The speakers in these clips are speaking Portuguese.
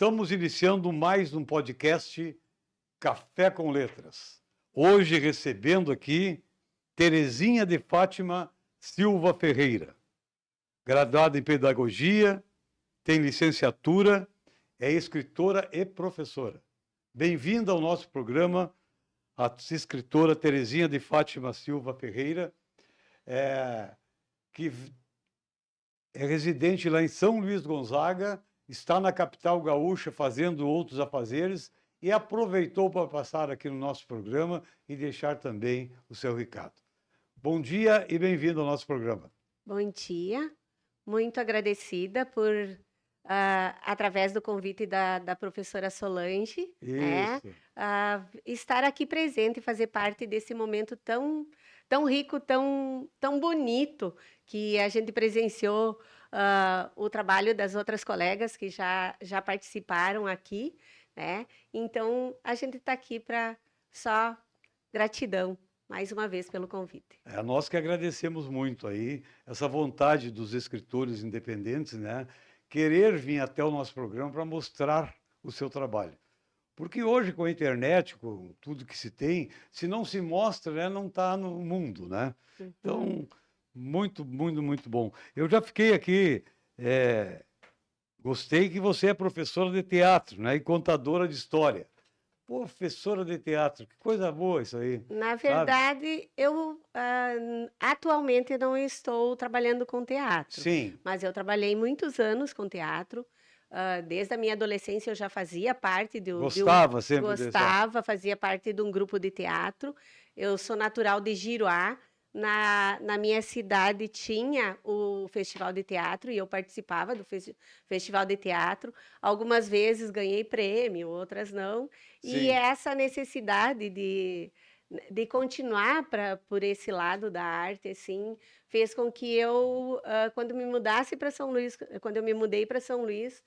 Estamos iniciando mais um podcast Café com Letras. Hoje recebendo aqui Terezinha de Fátima Silva Ferreira, graduada em Pedagogia, tem licenciatura, é escritora e professora. Bem-vinda ao nosso programa, a escritora Terezinha de Fátima Silva Ferreira, que é residente lá em São Luís Gonzaga, está na capital gaúcha fazendo outros afazeres e aproveitou para passar aqui no nosso programa e deixar também o seu recado. Bom dia e bem-vindo ao nosso programa. Bom dia, muito agradecida por, através do convite da professora Solange, né, Isso. estar aqui presente e fazer parte desse momento tão rico, tão bonito, que a gente presenciou o trabalho das outras colegas que já participaram aqui, né? Então, a gente está aqui para só gratidão, mais uma vez, pelo convite. Nós que agradecemos muito aí essa vontade dos escritores independentes, né, querer vir até o nosso programa para mostrar o seu trabalho. Porque hoje, com a internet, com tudo que se tem, se não se mostra, né, não está no mundo, né? Então, muito, muito, muito bom. Eu já fiquei aqui, gostei que você é professora de teatro, né, e contadora de história. Professora de teatro, que coisa boa isso aí, Na sabe? verdade, eu atualmente não estou trabalhando com teatro, Sim, mas eu trabalhei muitos anos com teatro. Desde a minha adolescência eu já fazia parte gostava sempre dessa... fazia parte de um grupo de teatro. Eu sou natural de Giruá. Na minha cidade tinha o festival de teatro e eu participava do festival de teatro. Algumas vezes ganhei prêmio, outras não. E Sim, essa necessidade de continuar por esse lado da arte, assim, fez com que eu, quando me mudasse para São Luís, quando eu me mudei para São Luís,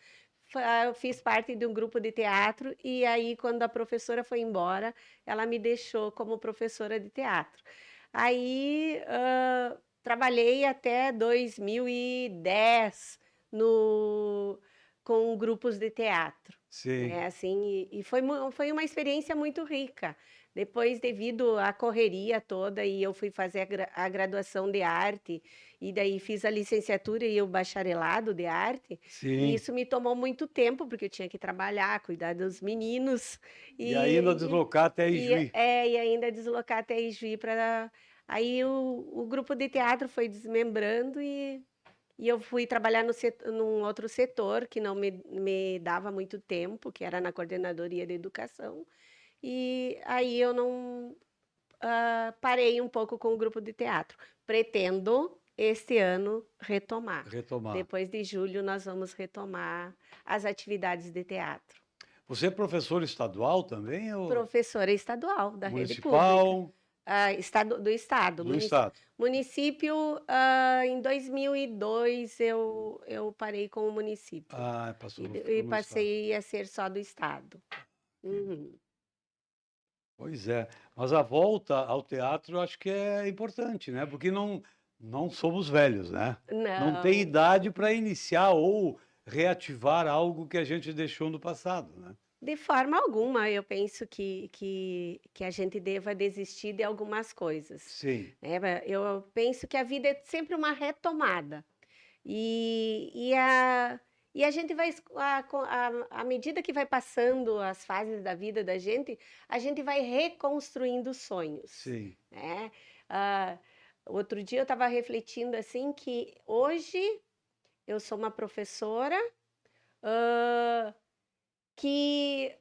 eu fiz parte de um grupo de teatro e aí, quando a professora foi embora, ela me deixou como professora de teatro. Aí, trabalhei até 2010 no, com grupos de teatro. sim. Né, assim, e foi uma experiência muito rica. Depois, devido à correria toda, e eu fui fazer a graduação de arte, e daí fiz a licenciatura e o bacharelado de arte, e Sim. isso me tomou muito tempo, porque eu tinha que trabalhar, cuidar dos meninos, E ainda deslocar até Ijuí. e ainda deslocar até Ijuí para... Aí o grupo de teatro foi desmembrando e eu fui trabalhar num outro setor que não me dava muito tempo, que era na coordenadoria de educação. E aí eu não parei um pouco com o grupo de teatro. Pretendo este ano retomar. Retomar. Depois de julho nós vamos retomar as atividades de teatro. Você é professor estadual também ou Professora estadual da rede pública. municipal Do estado. do estado? Município, em 2002 eu parei com o município Ah, passou e ficou no estado. passei a ser só do estado. Uhum. Pois é, mas a volta ao teatro eu acho que é importante, né? Porque não somos velhos, né? Não tem Não, idade para iniciar ou reativar algo que a gente deixou no passado, né? de forma alguma eu penso que a gente deva desistir de algumas coisas. Sim, Né? Eu penso que a vida é sempre uma retomada. E a gente vai, à medida que vai passando as fases da vida da gente, a gente vai reconstruindo sonhos, sim, né? Ah, outro dia eu estava refletindo assim que hoje eu sou uma professora ah, que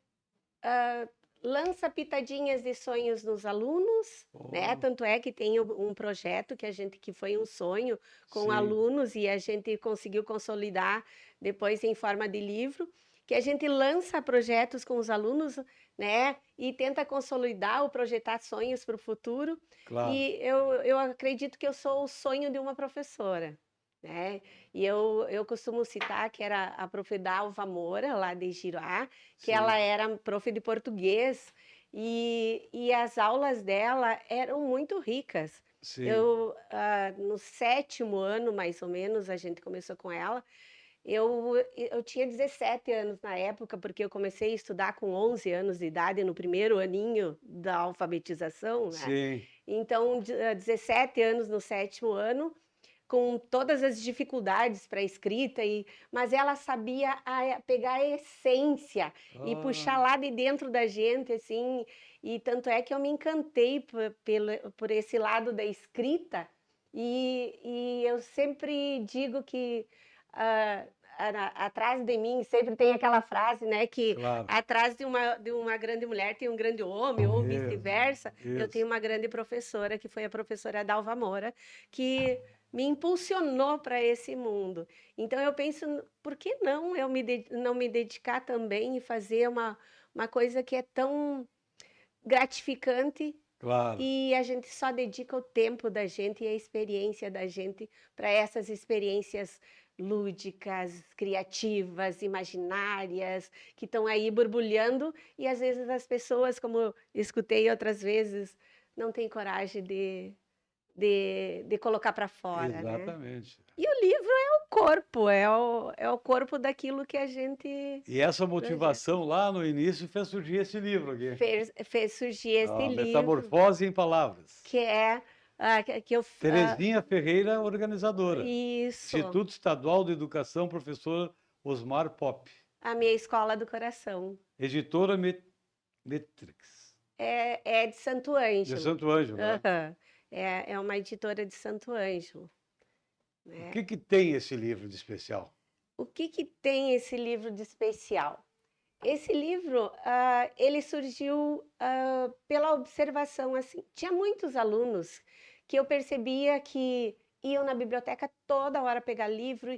lança pitadinhas de sonhos nos alunos, né? oh, Tanto é que tem um projeto que foi um sonho com sim, alunos e a gente conseguiu consolidar depois em forma de livro, que a gente lança projetos com os alunos, né? E tenta consolidar ou projetar sonhos para o futuro. claro, E eu acredito que eu sou o sonho de uma professora. Né? E eu costumo citar que era a prof. Dalva Moura, lá de Giruá, que ela sim, era prof de português e as aulas dela eram muito ricas. sim, No sétimo ano, mais ou menos, a gente começou com ela, Eu tinha 17 anos na época, porque eu comecei a estudar com 11 anos de idade, no primeiro aninho da alfabetização, né? Sim, Então, 17 anos no sétimo ano, com todas as dificuldades para a escrita, mas ela sabia pegar a essência e ah, puxar lá de dentro da gente, assim, e tanto é que eu me encantei por esse lado da escrita, e eu sempre digo que ah, atrás de mim sempre tem aquela frase, né, que claro. atrás de uma grande mulher tem um grande homem, ou Isso, vice-versa. Eu isso. tenho uma grande professora, que foi a professora Dalva Moura, que me impulsionou para esse mundo. Então eu penso, por que não não me dedicar também e fazer uma coisa que é tão gratificante Claro, e a gente só dedica o tempo da gente e a experiência da gente para essas experiências lúdicas, criativas, imaginárias, que estão aí borbulhando e às vezes as pessoas, como eu escutei outras vezes, não têm coragem de colocar para fora, né? exatamente. E o livro é o corpo, é o corpo daquilo que a gente E essa projeta. motivação lá no início fez surgir esse livro aqui. Fez surgir esse A livro, Metamorfose em Palavras. que é que eu. Terezinha Ferreira, organizadora. Isso, Instituto Estadual de Educação, professor Osmar Pop. a minha escola do coração. Editora Metrix, É de Santo de Ângelo. Santo Ângelo, né? Aham. É uma editora de Santo Ângelo, O né? que que tem esse livro de especial? O que que tem esse livro de especial? Esse livro, ele surgiu pela observação, assim, tinha muitos alunos que eu percebia que iam na biblioteca toda hora pegar livro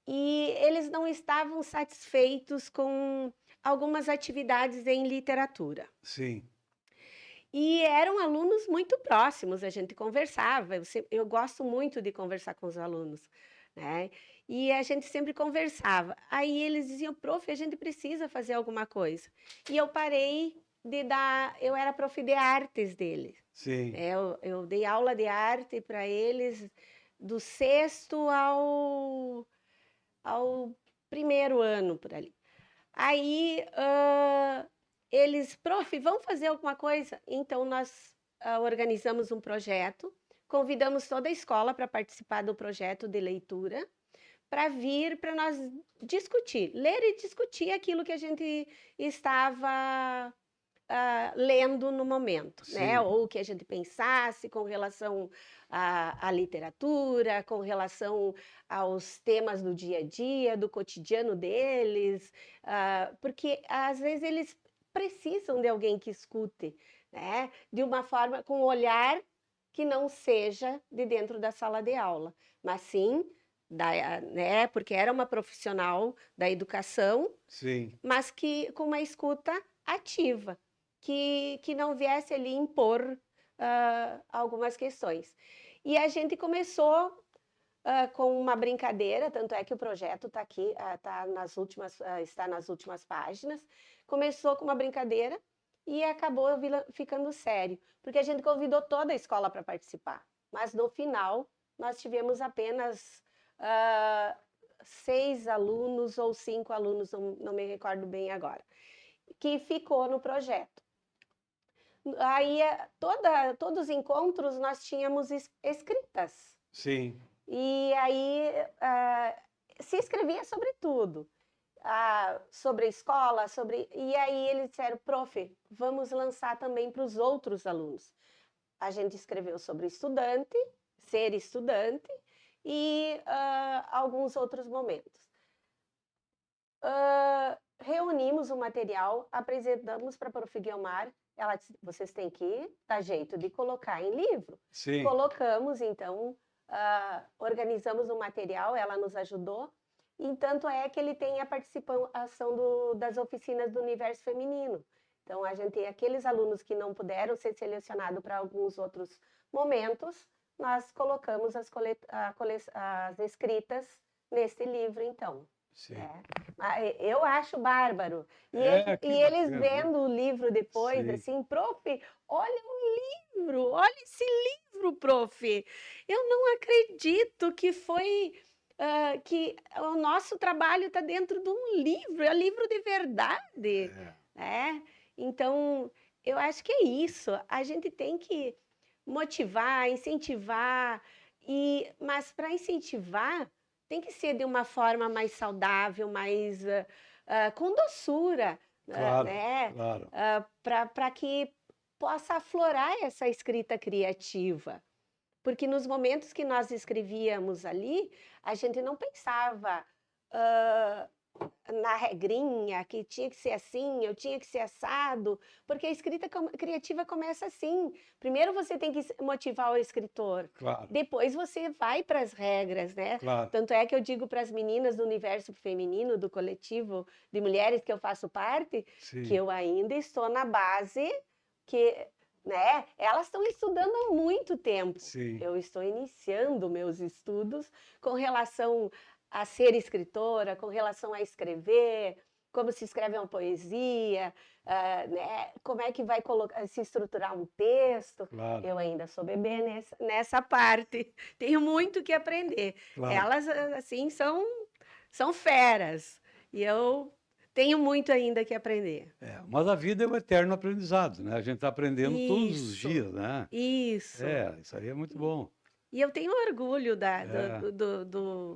e eles não estavam satisfeitos com algumas atividades em literatura. Sim, E eram alunos muito próximos, a gente conversava, eu gosto muito de conversar com os alunos, né? E a gente sempre conversava. Aí eles diziam, prof, a gente precisa fazer alguma coisa. E eu parei de dar, eu era prof de artes deles, sim, né? Eu dei aula de arte para eles do sexto ao primeiro ano, por ali. Aí eles, prof, vamos fazer alguma coisa? Então nós organizamos um projeto, convidamos toda a escola para participar do projeto de leitura, para vir para nós discutir, ler e discutir aquilo que a gente estava lendo no momento, né? sim. Ou que a gente pensasse com relação à literatura, com relação aos temas do dia a dia, do cotidiano deles, porque às vezes eles precisam de alguém que escute, né? De uma forma, com um olhar que não seja de dentro da sala de aula, mas sim né? Porque era uma profissional da educação, Sim, mas que com uma escuta ativa, que não viesse ali impor algumas questões. E a gente começou com uma brincadeira, tanto é que o projeto está aqui, está nas últimas páginas. Começou com uma brincadeira e acabou ficando sério, porque a gente convidou toda a escola para participar. Mas no final, nós tivemos apenas 6 alunos ou 5 alunos, não me recordo bem agora, que ficou no projeto. Aí, todos os encontros nós tínhamos escritas. sim. E aí se escrevia sobre tudo. Sobre a escola, e aí eles disseram, prof, vamos lançar também para os outros alunos. A gente escreveu sobre estudante, ser estudante e alguns outros momentos. Reunimos o material, apresentamos para a prof. Guiomar, ela disse, vocês têm que dar jeito de colocar em livro. Sim, Colocamos, então, organizamos o material, ela nos ajudou, e tanto é que ele tem a participação das oficinas do universo feminino. Então, a gente, aqueles alunos que não puderam ser selecionados para alguns outros momentos, nós colocamos as escritas nesse livro, então. sim. Né? Eu acho bárbaro. É, E que eles bacana, né? vendo o livro depois, Sim. assim, prof, olha o livro, olha esse livro, prof. Eu não acredito que foi que o nosso trabalho está dentro de um livro, é um livro de verdade, É, né? Então, eu acho que é isso. A gente tem que motivar, incentivar, mas para incentivar tem que ser de uma forma mais saudável, mais com doçura, claro, né? claro. Para que possa aflorar essa escrita criativa. Porque nos momentos que nós escrevíamos ali, a gente não pensava ah, na regrinha, que tinha que ser assim, eu tinha que ser assado, porque a escrita criativa começa assim. Primeiro você tem que motivar o escritor, Claro, depois você vai para as regras, né? claro. Tanto é que eu digo para as meninas do universo feminino, do coletivo de mulheres que eu faço parte, que Sim, eu ainda estou na base, que, né? Elas estão estudando há muito tempo. sim. Eu estou iniciando meus estudos com relação a ser escritora, com relação a escrever, como se escreve uma poesia, né? Como é que vai se estruturar um texto. Claro, Eu ainda sou bebê nessa parte, tenho muito que aprender. claro. Elas, assim, são feras, e eu tenho muito ainda que aprender. É, mas a vida é o eterno aprendizado, né? A gente está aprendendo todos os Isso, dias, né? isso. É, isso aí é muito bom. E eu tenho orgulho É,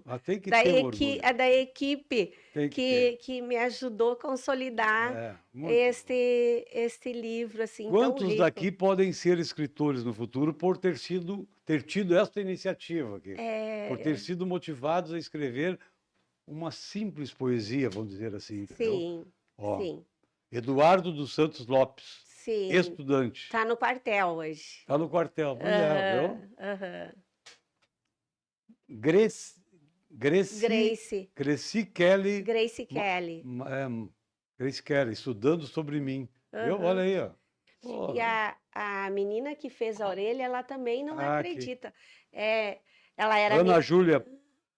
mas tem que da, ter um orgulho, da equipe tem que ter. que me ajudou a consolidar É, muito bom. este livro assim tão Quantos rico. daqui podem ser escritores no futuro por ter tido esta iniciativa aqui? Por ter É, sido motivados a escrever uma simples poesia, vamos dizer assim, entendeu? sim, Ó, sim, Eduardo dos Santos Lopes, sim. estudante, Tá no quartel hoje. está no quartel. Pois é, viu? Aham, aham. Grace, Gracie, Grace, Gracie Kelly, Grace ma- Kelly. Grace Kelly, estudando sobre mim. Viu? Olha Aham. aí, ó. E Pô, a menina que fez a orelha, ela também não aqui. acredita. É, ela era Ana Júlia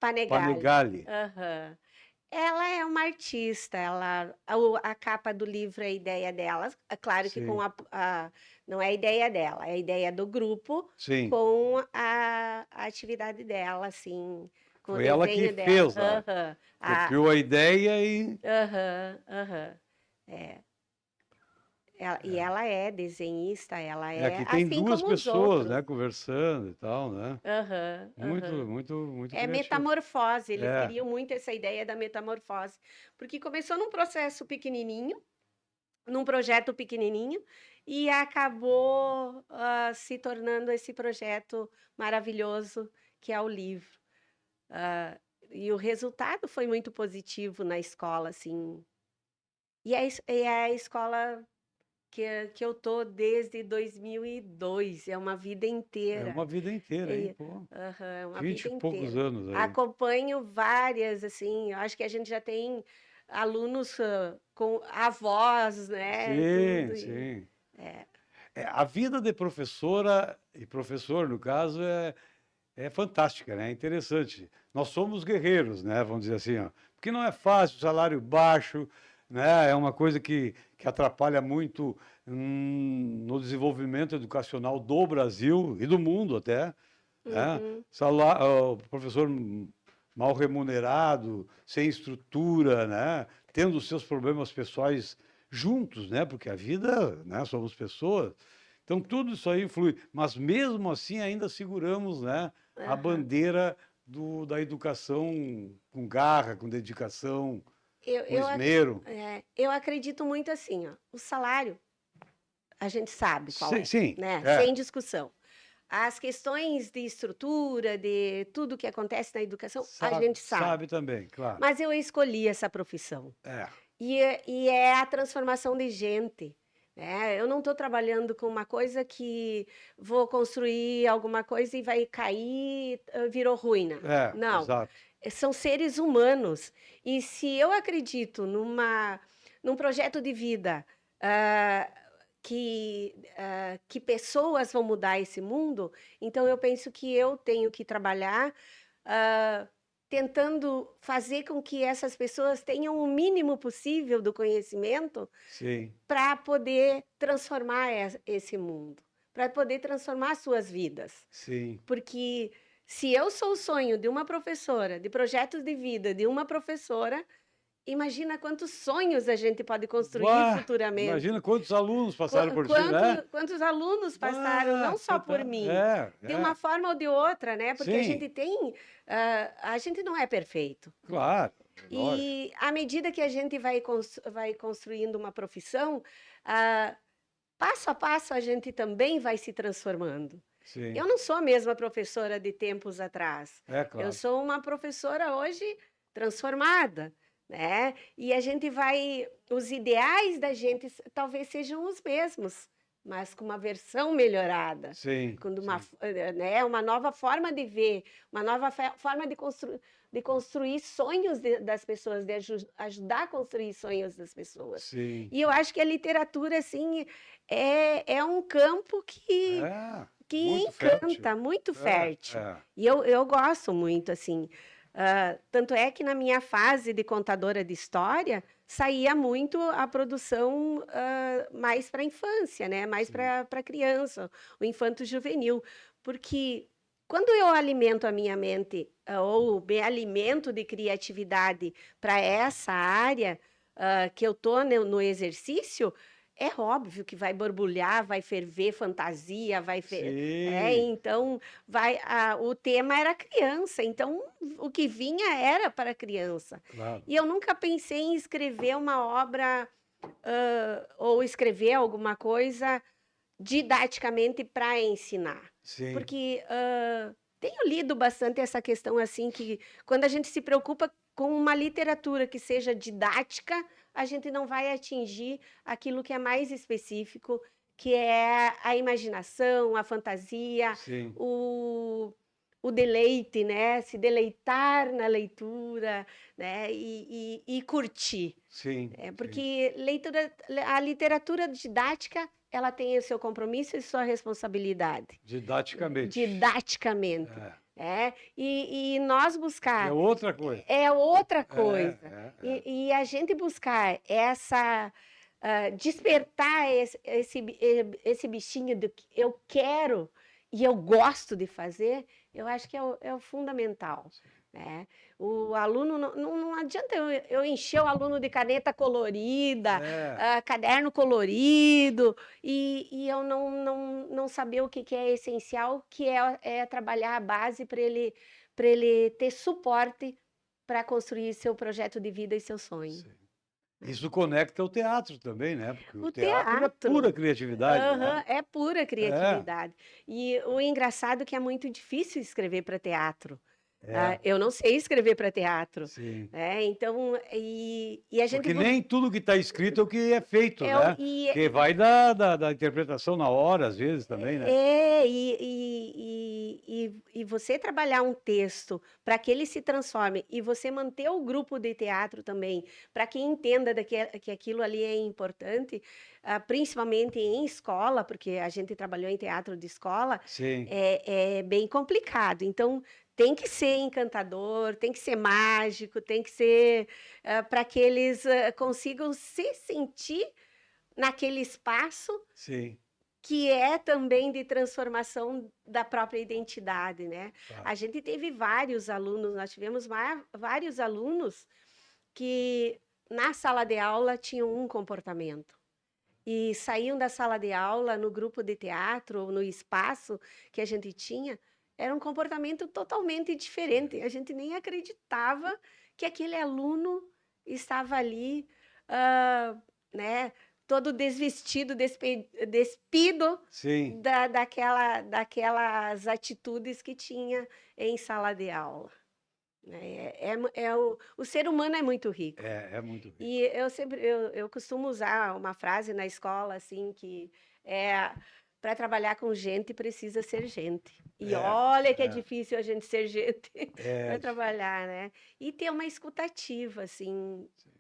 Panegali. Panegali. Aham. Ela é uma artista, a capa do livro é a ideia dela. É claro que Sim, não é a ideia dela, é a ideia do grupo sim. com a atividade dela, assim, com o Foi ela que desenho dela. fez, Aham, copiou a ideia e aham, aham. É. E ela é desenhista, ela é aqui tem assim duas como os pessoas, outros. né, conversando e tal, né? Aham, Muito, aham. muito, muito É criativo. metamorfose, eles É, queriam muito essa ideia da metamorfose, porque começou num processo pequenininho, num projeto pequenininho, e acabou se tornando esse projeto maravilhoso que é o livro. Ah, e o resultado foi muito positivo na escola, assim. E é a escola que eu tô desde 2002, é uma vida é inteira. uma vida inteira, hein? É, Pô, aham, é uma 20 vida e poucos inteira. anos aí. Acompanho várias, assim, eu acho que a gente já tem alunos com avós, né, e Sim, tudo. sim. É, a vida de professora e professor, no caso, é fantástica, né? É interessante. Nós somos guerreiros, né? Vamos dizer assim, ó. Porque não é fácil, salário baixo, né? É uma coisa que atrapalha muito no desenvolvimento educacional do Brasil e do mundo até, né? Uhum, O professor mal remunerado, sem estrutura, né? Tendo os seus problemas pessoais juntos, né? Porque a vida, né? Somos pessoas. Então tudo isso aí influi, mas mesmo assim ainda seguramos, né? A aham. bandeira da educação com garra, com dedicação, Eu, com eu, ac- esmero. eu acredito muito assim, ó, o salário a gente sabe qual é, Sim, né? é. Sem discussão. As questões de estrutura, de tudo que acontece na educação, a Sabe, gente sabe. sabe também, claro. Mas eu escolhi essa profissão. É, E é a transformação de gente. Né? Eu não estou trabalhando com uma coisa que vou construir alguma coisa e vai cair, virou ruína. Não. exato. São seres humanos. E se eu acredito num projeto de vida ah, que pessoas vão mudar esse mundo, então eu penso que eu tenho que trabalhar ah, tentando fazer com que essas pessoas tenham o mínimo possível do conhecimento Sim, para poder transformar esse mundo, para poder transformar suas vidas. sim, Porque Se eu sou o sonho de uma professora, de projetos de vida de uma professora, imagina quantos sonhos a gente pode construir Uau, futuramente. imagina quantos alunos passaram por ti, né? Quantos alunos passaram, Ah, não só por mim, de uma é. forma ou de outra, né? Porque a Sim, gente tem, a gente não é perfeito. claro, lógico. E à medida que a gente vai construindo uma profissão, ah, passo a passo a gente também vai se transformando. Sim, Eu não sou a mesma professora de tempos atrás. é Eu claro. sou uma professora hoje transformada, né? E a gente vai, os ideais da gente talvez sejam os mesmos, mas com uma versão melhorada, Sim, com uma, sim, né, uma nova forma de ver, uma nova forma de construir sonhos das pessoas, de ajudar a construir sonhos das pessoas. sim. E eu acho que a literatura, assim, é um campo É, que muito fértil. encanta, muito É, fértil. é. E eu gosto muito, assim. Tanto é que na minha fase de contadora de história, saía muito a produção mais para a infância, né? Mais Sim, para criança, o infanto-juvenil. Porque quando eu alimento a minha mente, ou me alimento de criatividade para essa área que eu estou no exercício, é óbvio que vai borbulhar, vai ferver fantasia, sim, então o tema era criança, então o que vinha era para criança. claro. E eu nunca pensei em escrever uma obra ou escrever alguma coisa didaticamente para ensinar, Sim, porque tenho lido bastante essa questão assim que quando a gente se preocupa com uma literatura que seja didática, a gente não vai atingir aquilo que é mais específico, que é a imaginação, a fantasia, sim, o, o deleite, né? Se deleitar na leitura, né? E curtir. sim, sim. Porque a literatura didática, ela tem o seu compromisso e sua responsabilidade, Didaticamente. didaticamente. É, E nós é buscar outra coisa. é outra É, coisa. é. E a gente buscar despertar esse bichinho do que eu quero e eu gosto de fazer, eu acho que é o fundamental. Né? O aluno, não adianta eu encher o aluno de caneta colorida, É, caderno colorido, e eu não saber o que é essencial, que é trabalhar a base para ele ter suporte para construir seu projeto de vida e seu sonho. sim. Isso conecta o teatro também, né? Porque o O teatro é pura teatro, criatividade, né? é pura É, criatividade. E o engraçado é que é muito difícil escrever para teatro. é, Eu não sei escrever para teatro. sim. Então, e a gente Porque busca. nem tudo que está escrito é o que é feito, né? E, Porque vai da interpretação na hora, às vezes, também, né? e você trabalhar um texto para que ele se transforme e você manter o grupo de teatro também, para que entenda que aquilo ali é importante, principalmente em escola, porque a gente trabalhou em teatro de escola, Sim, é bem complicado. Então, tem que ser encantador, tem que ser mágico, tem que ser para que eles consigam se sentir naquele espaço sim, que é também de transformação da própria identidade, né? tá. A gente teve vários alunos, nós tivemos vários alunos que na sala de aula tinham um comportamento e saíam da sala de aula no grupo de teatro ou no espaço que a gente tinha, era um comportamento totalmente diferente. A gente nem acreditava que aquele aluno estava ali, né, todo desvestido, despido Sim, daquelas atitudes que tinha em sala de aula. O ser humano é muito rico. é muito rico. E eu costumo usar uma frase na escola assim que é para trabalhar com gente precisa ser gente. E É, olha que é é, difícil a gente ser gente é para difícil. trabalhar, né? E ter uma escutativa assim, Sim.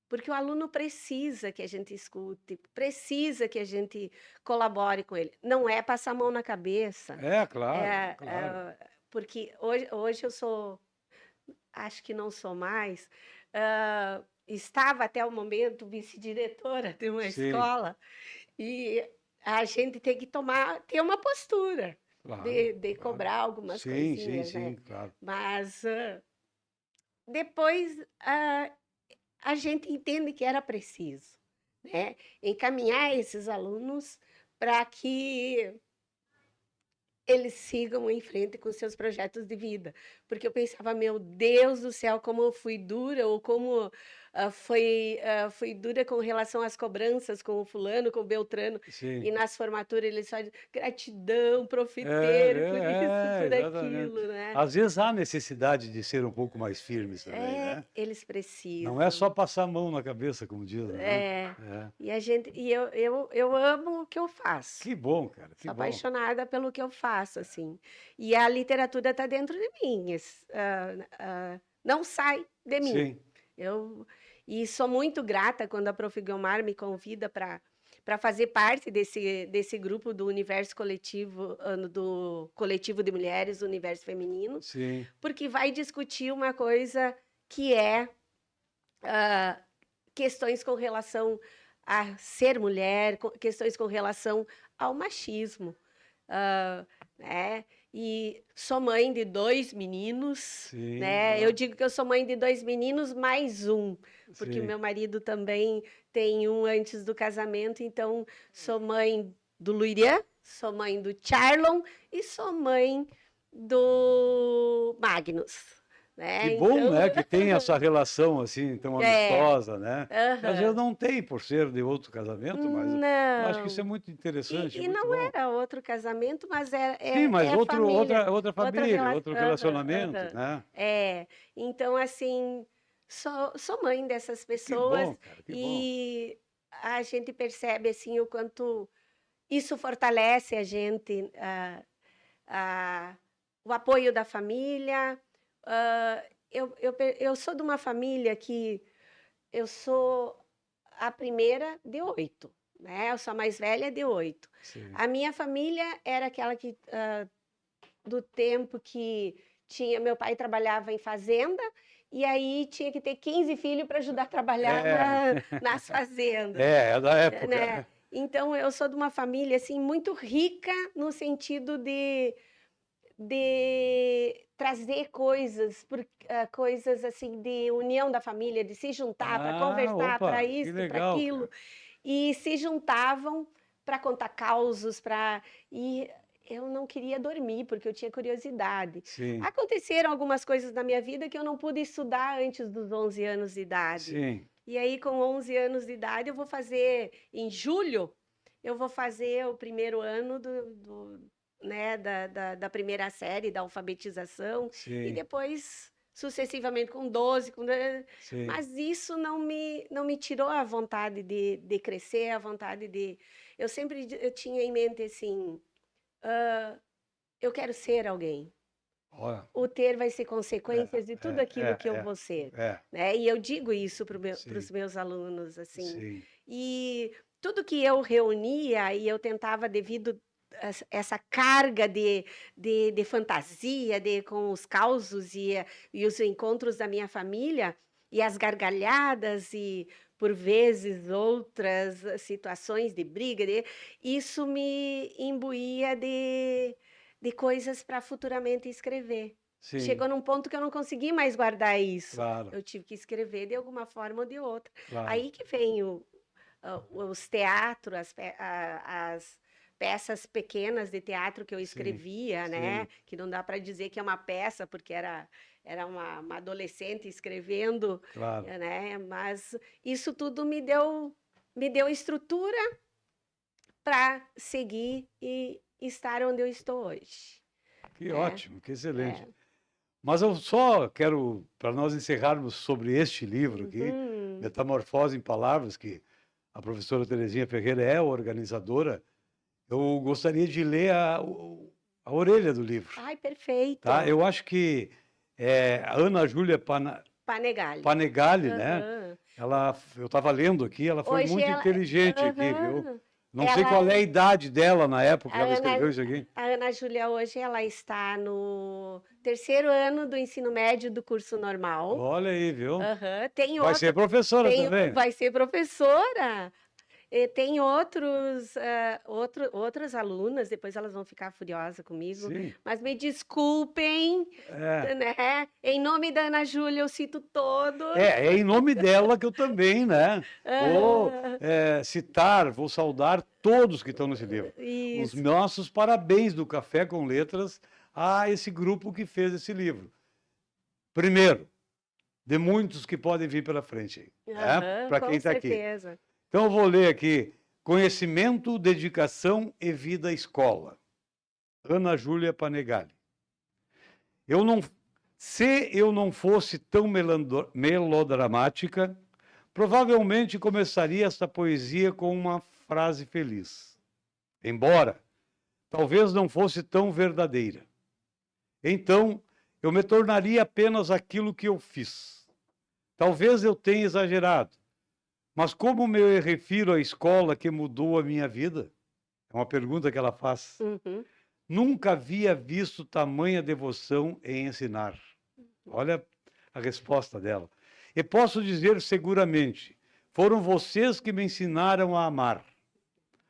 porque o aluno precisa que a gente escute, precisa que a gente colabore com ele. Não é passar a mão na cabeça, É, claro, é, claro. porque hoje eu sou, acho que não sou mais, estava até o momento vice-diretora de uma Sim, escola e a gente tem que ter uma postura. Claro, de claro. cobrar algumas Sim, sim, coisinhas, né? sim, claro. Mas depois a gente entende que era preciso, né? Encaminhar esses alunos para que eles sigam em frente com seus projetos de vida. Porque eu pensava, meu Deus do céu, como eu fui dura, ou como fui dura com relação às cobranças com o fulano, com o Beltrano. Sim. E nas formaturas eles só dizem, gratidão, profiteiro, por isso, É, por exatamente. aquilo, né? Às vezes há necessidade de ser um pouco mais firmes também, né? Eles Não é só precisam. passar a mão na cabeça, como diz, né? É, É. e eu amo o que eu faço. Que bom, cara, que Sou bom. apaixonada pelo que eu faço, assim. E a literatura está dentro de mim, não sai de mim. Sim, Eu, e sou muito grata quando a Prof. Guiomar me convida para fazer parte desse grupo do Universo Coletivo, do Coletivo de Mulheres do Universo Feminino, sim. porque vai discutir uma coisa que é questões com relação a ser mulher, questões com relação ao machismo. Né? E sou mãe de 2 meninos, Sim, né? Eu ó, digo que eu sou mãe de 2 meninos mais um, porque o sim. meu marido também tem um antes do casamento, então sou mãe do Luirian, sou mãe do Charlon e sou mãe do Magnus, Que né? bom, Então, né, que tem essa relação assim tão é, amistosa, né? Que às vezes aham. não tem por ser de outro casamento, mas eu acho que isso é Não. muito interessante, E muito não bom. era outro casamento, mas é, Sim, é, mas é família, outra outra família, relação. outro relacionamento, Aham. né? É. Então, assim, sou mãe dessas Que pessoas bom, cara, que bom. e a gente percebe assim o quanto isso fortalece a gente, a- o apoio da família. Eu sou de uma família que eu sou a primeira de 8, né? Eu sou a mais velha de 8. Sim. A minha família era aquela que, do tempo que tinha, meu pai trabalhava em fazenda, e aí tinha que ter 15 filhos para ajudar a trabalhar É, nas fazendas, é da né? época. Então eu sou de uma família assim muito rica no sentido de trazer coisas, coisas assim de união da família, de se juntar para Ah, conversar, para opa, que isso, para legal, aquilo, cara. e se juntavam para contar causos, e eu não queria dormir porque eu tinha curiosidade. Sim, Aconteceram algumas coisas na minha vida que eu não pude estudar antes dos 11 anos de idade. sim, E aí, com 11 anos de idade, eu vou fazer, em julho, eu vou fazer o primeiro ano né, da primeira série, da alfabetização, e sim, depois, sucessivamente, com 12, sim. mas isso não me tirou a vontade de crescer, a vontade de... Eu tinha em mente assim, eu quero ser alguém. Olha, O ter vai ser é, consequências de tudo é, aquilo que eu é, vou ser, é, né? E eu digo isso para sim, os meus alunos, assim. sim, E tudo que eu reunia e eu tentava, devido a essa carga de fantasia, com os causos e os encontros da minha família, e as gargalhadas, e por vezes outras situações de briga, isso me imbuía de coisas para futuramente escrever. sim, Chegou num ponto que eu não consegui mais guardar isso. claro, Eu tive que escrever de alguma forma ou de outra. claro. Aí que vem os teatros, as peças pequenas de teatro que eu Sim, escrevia, né? sim, Que não dá para dizer que é uma peça, porque era uma adolescente escrevendo, claro. né? Mas isso tudo me deu estrutura para seguir e estar onde eu estou hoje, Que né? ótimo, que excelente. É. Mas eu só quero, para nós encerrarmos sobre este livro aqui, Uhum. Metamorfose em Palavras, que a professora Terezinha Ferreira é a organizadora, eu gostaria de ler a orelha do livro, Ai, tá? perfeito. Eu acho que a Ana Júlia Panegali. Panegali, né? Aham. Eu estava lendo aqui, ela foi Hoje muito ela, inteligente aqui, viu? aham. Não sei Ela, qual é a idade dela na época a que ela Ana, escreveu isso aqui. a Ana Júlia hoje ela está no terceiro ano do ensino médio do curso normal. Olha aí, viu? Aham. Tem Vai ser outra, professora também. vai ser professora. Tem outras alunas, depois elas vão ficar furiosas comigo, Sim. mas me desculpem, É. né? Em nome da Ana Júlia, eu cito todos. É em nome dela que eu também, né? Vou Aham, citar, vou saudar todos que estão nesse livro. Os isso. nossos parabéns do Café com Letras a esse grupo que fez esse livro. Primeiro, de muitos que podem vir pela frente, né? Aham, Para quem com está aqui. certeza. Então, eu vou ler aqui: Conhecimento, Dedicação e Vida Escola. Ana Júlia Panegali. Eu não, se eu não fosse tão melodramática, provavelmente começaria esta poesia com uma frase feliz. Embora talvez não fosse tão verdadeira. Então, eu me tornaria apenas aquilo que eu fiz. Talvez eu tenha exagerado, mas como me refiro à escola que mudou a minha vida? É uma pergunta que ela faz. Uhum. Nunca havia visto tamanha devoção em ensinar. Olha a resposta dela. E posso dizer seguramente, foram vocês que me ensinaram a amar.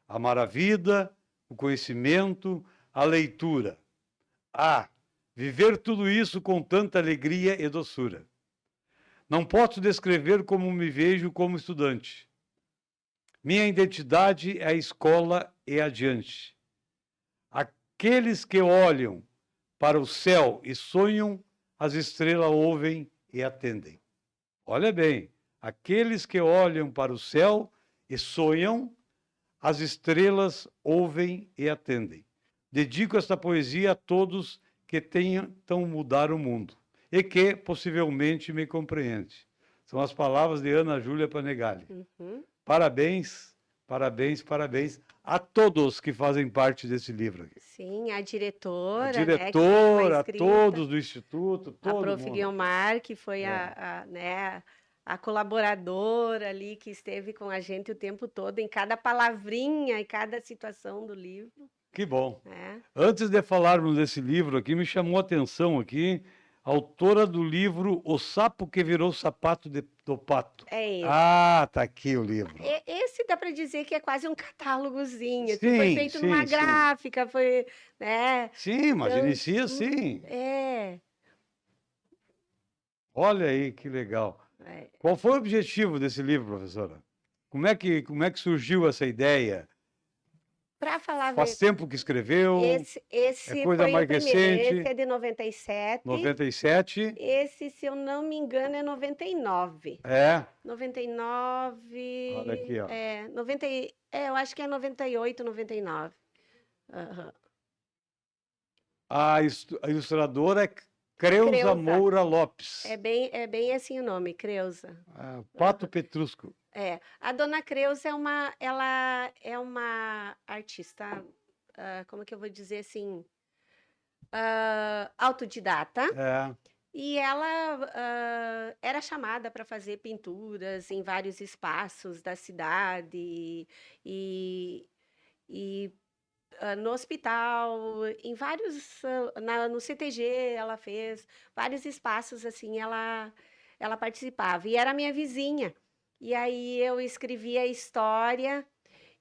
Amar a vida, o conhecimento, a leitura. Viver tudo isso com tanta alegria e doçura. Não posso descrever como me vejo como estudante. Minha identidade é a escola e adiante. Aqueles que olham para o céu e sonham, as estrelas ouvem e atendem. Olha bem, aqueles que olham para o céu e sonham, as estrelas ouvem e atendem. Dedico esta poesia a todos que tentam mudar o mundo e que possivelmente me compreende. São as palavras de Ana Júlia Panegali. Uhum. Parabéns, parabéns, parabéns a todos que fazem parte desse livro aqui. Sim, a A diretora, né, que fez a diretora, escrita, todos do Instituto, a todo prof. mundo. Guiomar, que foi É. né, a colaboradora ali, que esteve com a gente o tempo todo, em cada palavrinha e cada situação do livro, Que bom. né? Antes de falarmos desse livro aqui, me chamou a atenção aqui, a autora do livro O Sapo que Virou Sapato do Pato. É esse. Tá aqui o livro. Esse dá para dizer que é quase um catálogozinho, assim, foi Sim, feito numa sim, sim. gráfica, foi, né? Sim, mas Então, inicia assim. Olha aí que legal. Qual foi o objetivo desse livro, professora? Como é que surgiu essa ideia? Para falar a Faz tempo que escreveu? esse coisa foi o mais primeiro. recente? Esse é de 97. 97? Esse, se eu não me engano, é 99. É. 99. Olha aqui, ó. 90, eu acho que é 98, 99. Aham. A ilustradora é Creuza Creuza. Moura Lopes. É bem assim o nome, Creuza. Pato Petrusco. A dona Creuza ela é uma artista, como que eu vou dizer assim, autodidata. E ela era chamada para fazer pinturas em vários espaços da cidade e no hospital, em vários, no CTG ela fez vários espaços assim, ela participava e era minha vizinha. E aí eu escrevi a história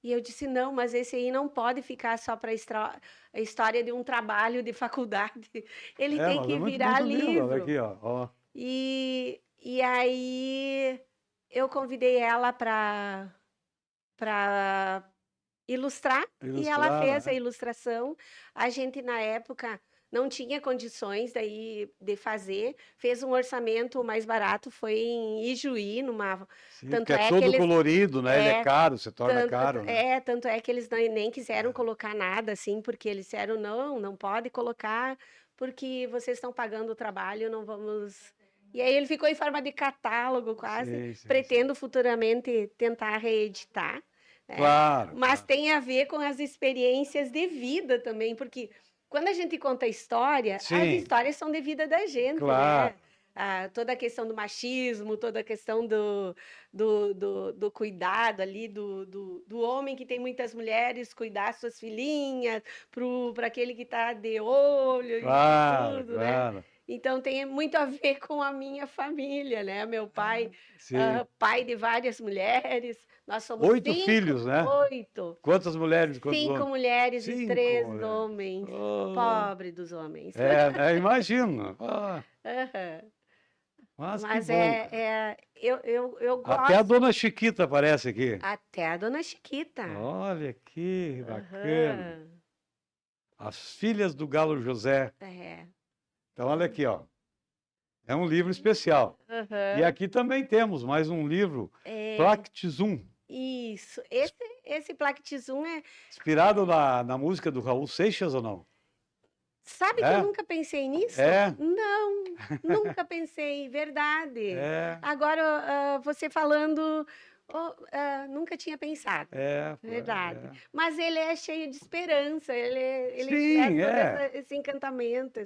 e eu disse, não, mas esse aí não pode ficar só para a história de um trabalho de faculdade. Ele tem Mas que é muito, virar muito lindo. Olha livro. aqui, ó. E aí eu convidei ela para ilustrar e ela fez a ilustração. A gente, na época, não tinha condições daí de fazer, fez um orçamento mais barato, foi em Ijuí, Sim, tanto porque é é que todo eles colorido, né? Ele é caro, se torna caro, né? tanto é que eles nem quiseram colocar nada assim, porque eles disseram, não pode colocar, porque vocês estão pagando o trabalho, não vamos. E aí ele ficou em forma de catálogo quase. Sim. Pretendo futuramente tentar reeditar, né? Claro. Mas tem a ver com as experiências de vida também, porque quando a gente conta história, as histórias são de vida da gente, Claro. né? Toda a questão do machismo, toda a questão do cuidado ali, do homem que tem muitas mulheres, cuidar suas filhinhas, para aquele que está de olho Claro, e tudo, né? Então tem muito a ver com a minha família, né? Meu pai, Sim. pai de várias mulheres, nós somos 8 5, filhos, né? 8, Quantas mulheres, quantos 5 homens? mulheres e 5 3 mulheres. homens. Oh, Pobre dos homens. é, né? Imagino. Ah, Aham. mas que Mas bom, cara. eu Até a gosto. dona Chiquita aparece aqui. Até a dona Chiquita. Olha que bacana. Aham. As Filhas do Galo José. É. Então, olha aqui, ó. É um livro especial. E Aham. aqui também temos mais um livro, É. Plactizum, Isso. Esse Plactizum é. inspirado na música do Raul Seixas ou não? Sabe que eu É? nunca pensei nisso? É, Não, nunca pensei, verdade. é, Agora, você falando, nunca tinha pensado, é, verdade. é. Mas ele é cheio de esperança, ele traz Sim, todo é. esse encantamento,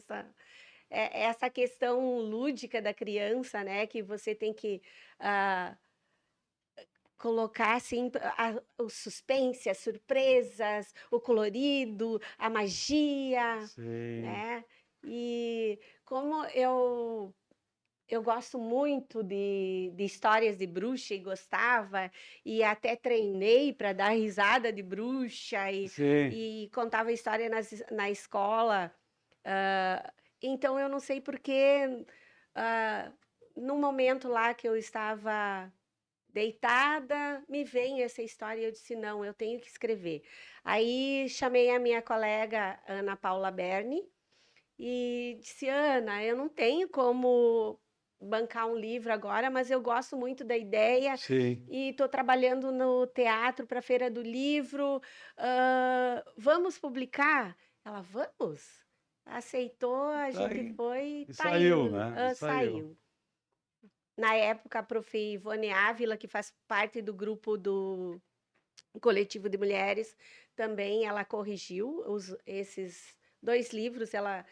essa questão lúdica da criança, né? Que você tem que ah, colocar assim o suspense, as surpresas, o colorido, a magia, Sim, né? E como eu gosto muito de histórias de bruxa e gostava, e até treinei para dar risada de bruxa sim. e contava história na escola. Então eu não sei porque, ah, num momento lá que eu estava deitada, me vem essa história e eu disse, não, eu tenho que escrever. Aí chamei a minha colega Ana Paula Berni e disse, Ana, eu não tenho como bancar um livro agora, mas eu gosto muito da ideia Sim. e estou trabalhando no teatro para a Feira do Livro. Vamos publicar? Ela, vamos. Aceitou, a Tá gente aí. foi, E tá saiu, aí, né? E saiu. saiu. Na época, a prof. Ivone Ávila, que faz parte do grupo do Coletivo de Mulheres, também ela corrigiu esses 2 livros, ela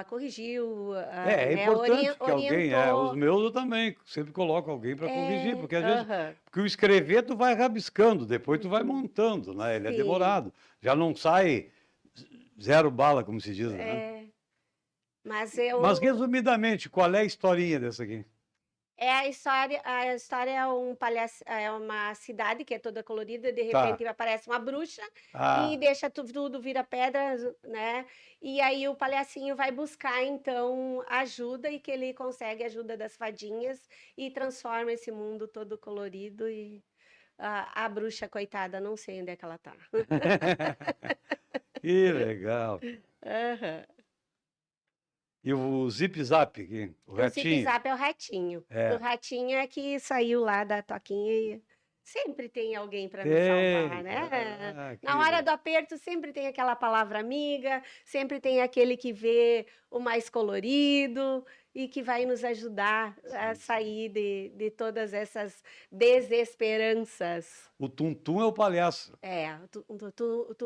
corrigiu, É né, importante que alguém, os orientou. meus eu também sempre coloco alguém para corrigir, porque às vezes, Aham, porque o escrever tu vai rabiscando, depois tu vai montando, né? Ele é sim, demorado, já não sai zero bala, como se diz, né? é, mas Mas resumidamente, qual é a historinha dessa aqui? a história é é uma cidade que é toda colorida, de Tá. repente aparece uma bruxa e Ah, deixa tudo vira pedra, né? E aí o palhacinho vai buscar então ajuda e que ele consegue a ajuda das fadinhas e transforma esse mundo todo colorido e a bruxa coitada, não sei onde é que ela tá. que legal. Aham. E o Zip Zap aqui, o O Zip ratinho. Zap é o ratinho. O É. ratinho é que saiu lá da toquinha e sempre tem alguém para nos salvar, Tem. né? Ah, Na que hora do legal. aperto sempre tem aquela palavra amiga, sempre tem aquele que vê o mais colorido e que vai nos ajudar a Sim, sim. sair de todas essas desesperanças. O Tum é o palhaço. É, o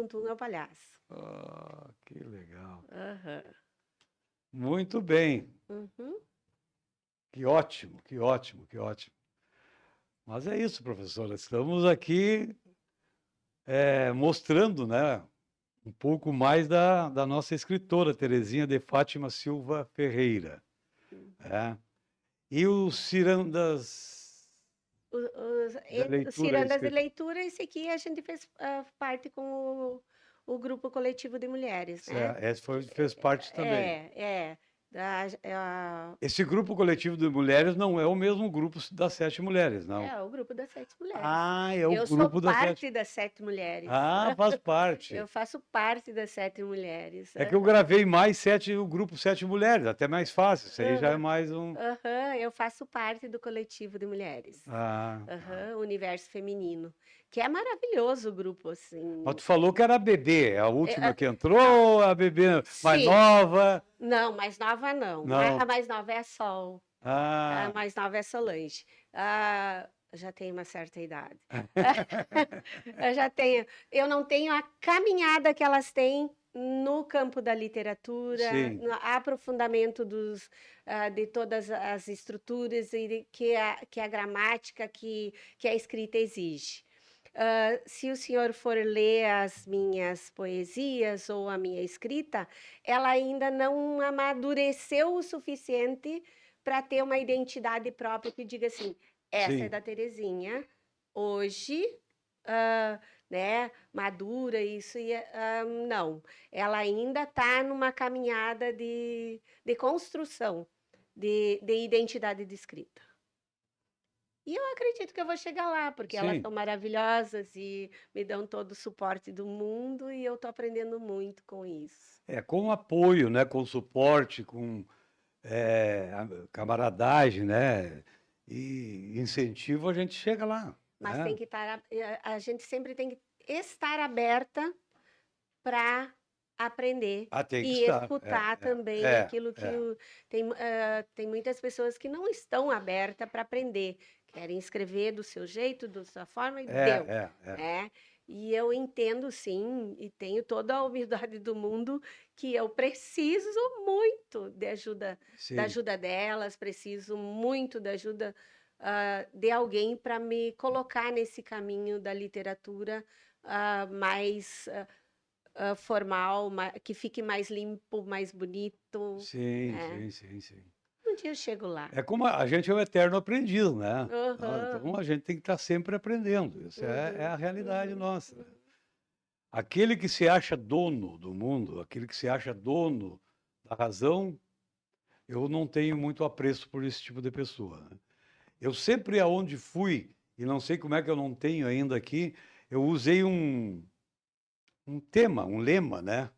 Tum é o palhaço. Ah, que legal. Aham. Muito bem. Uhum. Que ótimo, que ótimo, que ótimo. Mas é isso, professora. Estamos aqui mostrando, né, um pouco mais da nossa escritora, Terezinha de Fátima Silva Ferreira. Né? E os cirandas de O leitura Cirandas de escrita. Leitura, esse aqui a gente fez parte com o grupo coletivo de mulheres, né? Esse fez parte também. É. Esse grupo coletivo de mulheres não é o mesmo grupo das 7 mulheres, não. É o grupo das 7 mulheres. Ah, é o Eu sou grupo das 7. parte das 7 mulheres. Ah, faz Eu parte. faço parte das 7 mulheres. É que eu gravei mais 7, o grupo 7 mulheres, até mais fácil. Isso aí já é Aham, mais um. aham, eu faço parte do coletivo de mulheres. Ah, tá. Aham, Universo Feminino. Que é maravilhoso o grupo, Mas assim. tu falou que era a bebê, a É, última que a- entrou, a bebê mais sim, nova. não, mais nova não. A Não. mais nova é a Sol. A Ah. mais nova é a Solange. Já tenho uma certa idade. Eu já tenho. Eu não tenho a caminhada que elas têm no campo da literatura, Sim. no aprofundamento de todas as estruturas que a gramática, que a escrita exige. se o senhor for ler as minhas poesias ou a minha escrita, ela ainda não amadureceu o suficiente para ter uma identidade própria que diga assim: essa é Sim, da Terezinha, hoje, ah, né, madura, isso e não. Ela ainda está numa caminhada de construção de identidade de escrita. E eu acredito que eu vou chegar lá, porque elas sim. são maravilhosas e me dão todo o suporte do mundo e eu estou aprendendo muito com isso. É, com apoio, né? Com suporte, com camaradagem, né? E incentivo, a gente chega lá, Mas tem né? que estar, a gente sempre tem que estar aberta para aprender Ah, tem que e estar. escutar também É, aquilo que é. tem muitas pessoas que não estão abertas para aprender, querem escrever do seu jeito, da sua forma e deu, É. né? E eu entendo sim, e tenho toda a humildade do mundo que eu preciso muito da Sim, ajuda delas, preciso muito da ajuda de alguém para me colocar nesse caminho da literatura mais formal, que fique mais limpo, mais bonito, sim, né? sim, sim, sim. Um dia eu chego lá. É como a gente é o eterno aprendiz, né? Aham, Então a gente tem que estar sempre aprendendo. Isso é uhum, a realidade uhum, nossa. uhum. Aquele que se acha dono do mundo, aquele que se acha dono da razão, eu não tenho muito apreço por esse tipo de pessoa, né? Eu sempre aonde fui, e não sei como é que eu não tenho ainda aqui, eu usei um tema, um lema, né?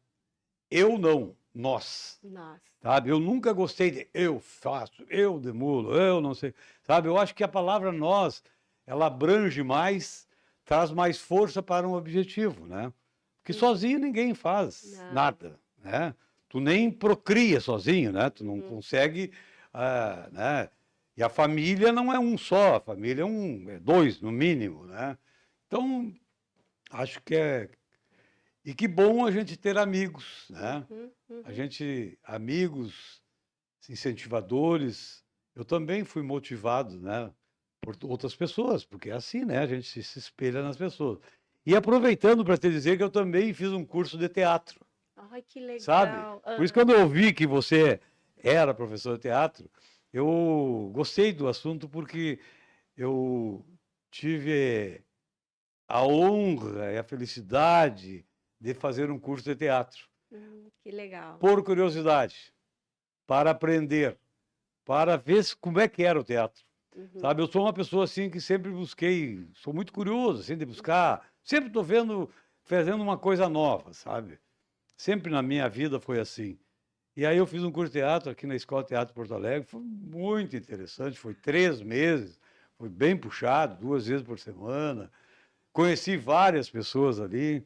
Eu não, nós. Nossa, Sabe? Eu nunca gostei de eu faço, eu demulo, eu não sei. Sabe? Eu acho que a palavra nós, ela abrange mais, traz mais força para um objetivo, né? Porque uhum, sozinho ninguém faz não, nada, né? Tu nem procria sozinho, né? Tu não uhum, consegue, né? E a família não é um só, a família é dois no mínimo, né? Então, acho que é e que bom a gente ter amigos, né? uhum, A uhum. gente, amigos, incentivadores. Eu também fui motivado, né, por outras pessoas, porque é assim, né? A gente se espelha nas pessoas. E aproveitando para te dizer que eu também fiz um curso de teatro, Ai, que sabe? legal. Por isso, Aham, quando eu vi que você era professor de teatro, eu gostei do assunto porque eu tive a honra e a felicidade de fazer um curso de teatro, que legal. por curiosidade, para aprender, para ver como é que era o teatro. Uhum, Sabe, eu sou uma pessoa assim que sempre busquei, sou muito curioso assim de buscar, sempre estou vendo, fazendo uma coisa nova, sabe? Sempre na minha vida foi assim. E aí eu fiz um curso de teatro aqui na Escola de Teatro Porto Alegre, foi muito interessante, foi 3 meses, foi bem puxado, 2 vezes por semana. Conheci várias pessoas ali,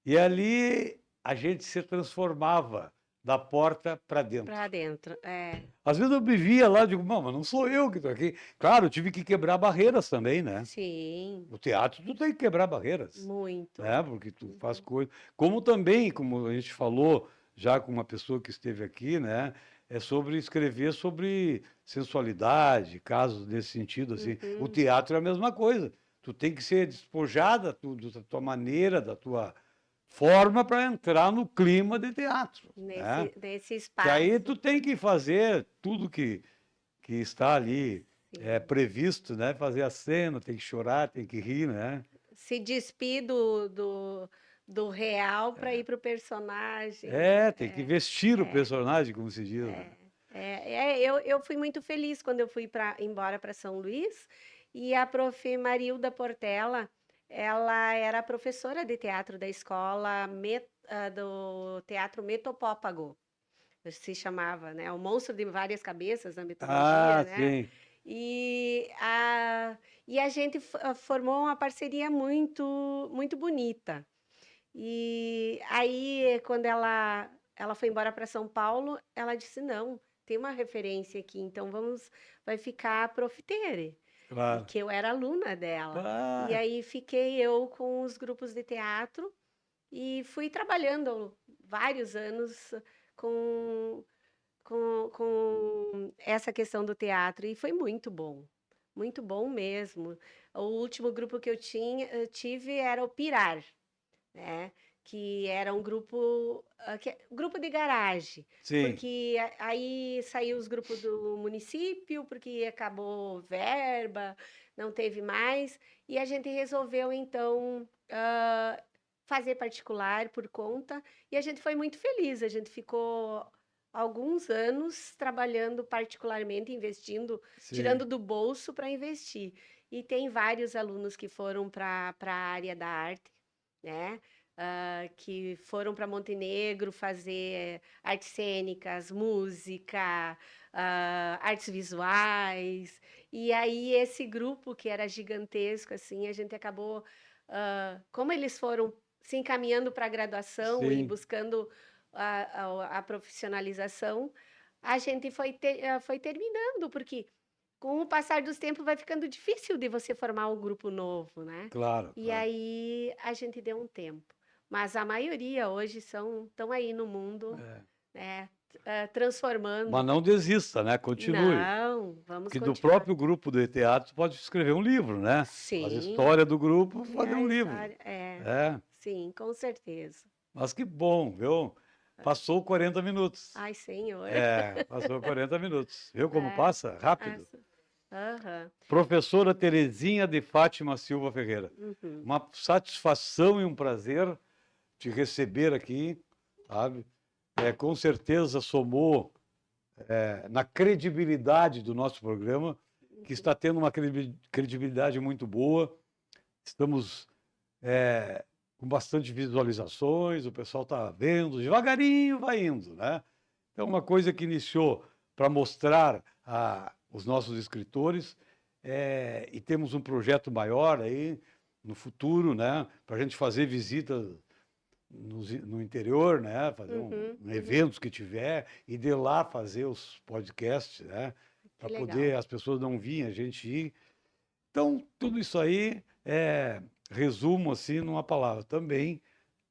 e ali a gente se transformava da porta para para dentro. dentro. É, Às vezes eu me via lá e digo, não, mas não sou eu que estou aqui. Claro, eu tive que quebrar barreiras também, né? sim, No teatro tu tem que quebrar barreiras, muito. né? Porque tu faz Uhum, coisa. Como também, como a gente falou já com uma pessoa que esteve aqui, né? É sobre escrever sobre sensualidade, casos nesse sentido, assim. O uhum. teatro é a mesma coisa. Tu tem que ser despojada da tua maneira, da tua forma para entrar no clima de teatro, né? Nesse Que aí espaço. tu tem que fazer tudo que está ali Sim. previsto, né? Fazer a cena, tem que chorar, tem que rir, né? Se despir do real para ir para o personagem. É, tem que vestir o É, personagem, como se diz, né? é, eu fui muito feliz quando eu fui embora para São Luís e a prof. Marilda Portela, ela era professora de teatro da escola do Teatro Metopópago, se chamava, né? O monstro de várias cabeças na mitologia, Ah, né? sim. E a gente formou uma parceria muito bonita. E aí, quando ela foi embora para São Paulo, ela disse: não, tem uma referência aqui, então vai ficar a Profitere. E Claro. que eu era aluna dela. E Ah, aí fiquei eu com os grupos de teatro e fui trabalhando vários anos com, com essa questão do teatro, e foi muito bom. muito bom mesmo. O último grupo que eu tive era o Pirar, né? Que era um grupo, grupo de garagem, Sim, porque aí saiu os grupos do município, porque acabou verba, não teve mais, e a gente resolveu então fazer particular por conta, e a gente foi muito feliz. A gente ficou alguns anos trabalhando particularmente, investindo, sim. tirando do bolso para investir. E tem vários alunos que foram para a área da arte, né? Que foram para Montenegro fazer artes cênicas, música, artes visuais. E aí esse grupo que era gigantesco, assim, a gente acabou, como eles foram se encaminhando para a graduação e Sim, buscando a profissionalização, a gente foi terminando, porque com o passar dos tempos vai ficando difícil de você formar um grupo novo, né? claro, E claro. aí a gente deu um tempo. Mas a maioria hoje estão aí no mundo, É. né? Mas Transformando. não desista, né? Continue. Não, vamos Porque do continuar. próprio grupo de teatro você pode escrever um livro, né? As Sim, histórias do grupo, e fazer a um livro. história é, É, sim, com certeza. mas que bom, viu? Passou 40 minutos. Ai, senhor. É, passou 40 minutos. Viu como É, passa? Rápido. as- aham, Professora Terezinha de Fátima Silva Ferreira. uhum. Uma satisfação e um prazer te receber aqui, sabe? Com certeza somou na credibilidade do nosso programa, que está tendo uma credibilidade muito boa. Estamos com bastante visualizações, o pessoal está vendo, devagarinho vai indo, né? Então, uma coisa que iniciou para mostrar os nossos escritores, e temos um projeto maior aí no futuro, né? Para a gente fazer visitas no interior, né? Fazer Uhum, uhum. eventos que tiver e de lá fazer os podcasts, né? Que Para legal. poder as pessoas não virem, a gente ir. Então, tudo isso aí resumo assim numa palavra. Também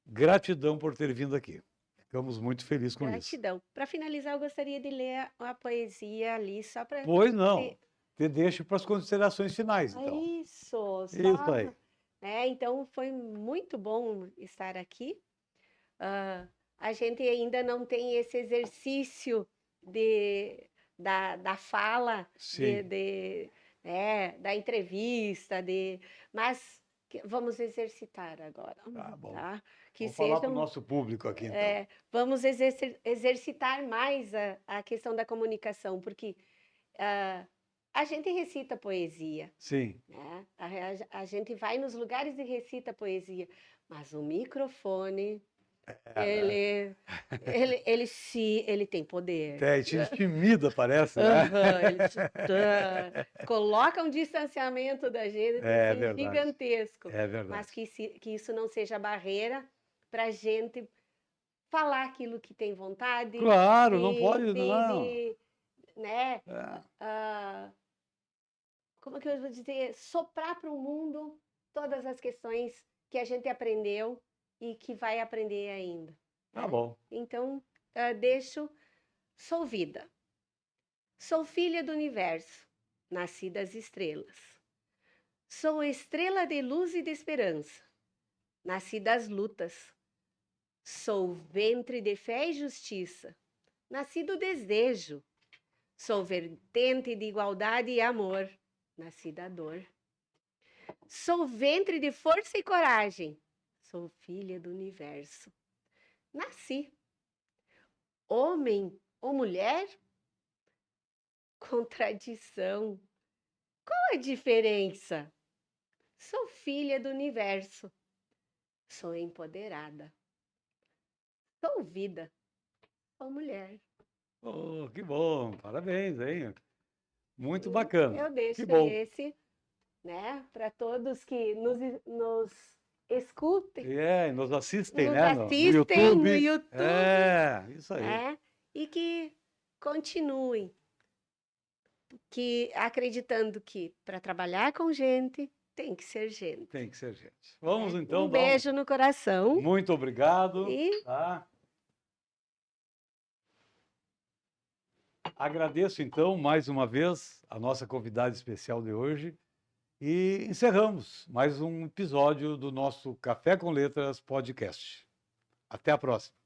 gratidão por ter vindo aqui. Ficamos muito felizes com isso. Gratidão. Para finalizar, eu gostaria de ler a poesia ali, só para Pois não. ter. Te deixo para as considerações finais, então. Isso, Isso só. aí. Né? Então, foi muito bom estar aqui. Ah, a gente ainda não tem esse exercício de, da fala, Sim. né, da entrevista, mas vamos exercitar agora, Tá bom. tá? Que Vou falar para o sejam, nosso público aqui, então. vamos exercitar mais a questão da comunicação, porque ah, a gente recita poesia, Sim. né? A gente vai nos lugares e recita poesia, mas o microfone Né? ele ele tem poder. Te intimida, parece, né? Aham, coloca um distanciamento da gente, É assim, verdade. gigantesco, É mas verdade. que isso não seja barreira para a gente falar aquilo que tem vontade, Claro, não pode, não. né, É, ah, como que eu vou dizer, soprar para o mundo todas as questões que a gente aprendeu e que vai aprender ainda, tá né? bom. Então, sou vida, sou filha do universo, nasci das estrelas. Sou estrela de luz e de esperança, nasci das lutas. Sou ventre de fé e justiça, nasci do desejo. Sou vertente de igualdade e amor, nasci da dor. Sou ventre de força e coragem. Sou filha do universo. Nasci. Homem ou mulher? Contradição. Qual a diferença? Sou filha do universo. Sou empoderada. Sou vida. Sou mulher. Oh, que bom, parabéns, hein? Muito E bacana. eu Que deixo bom. esse, né, para todos que nos escutem, E nos assistem, nos né? No assistem no YouTube. YouTube, Isso aí. né? E que continuem, que acreditando que para trabalhar com gente tem que ser gente, Tem que ser gente. Vamos né? então Um dar um beijo no coração muito obrigado, e tá? Agradeço, então, mais uma vez, a nossa convidada especial de hoje e encerramos mais um episódio do nosso Café com Letras podcast. Até a próxima.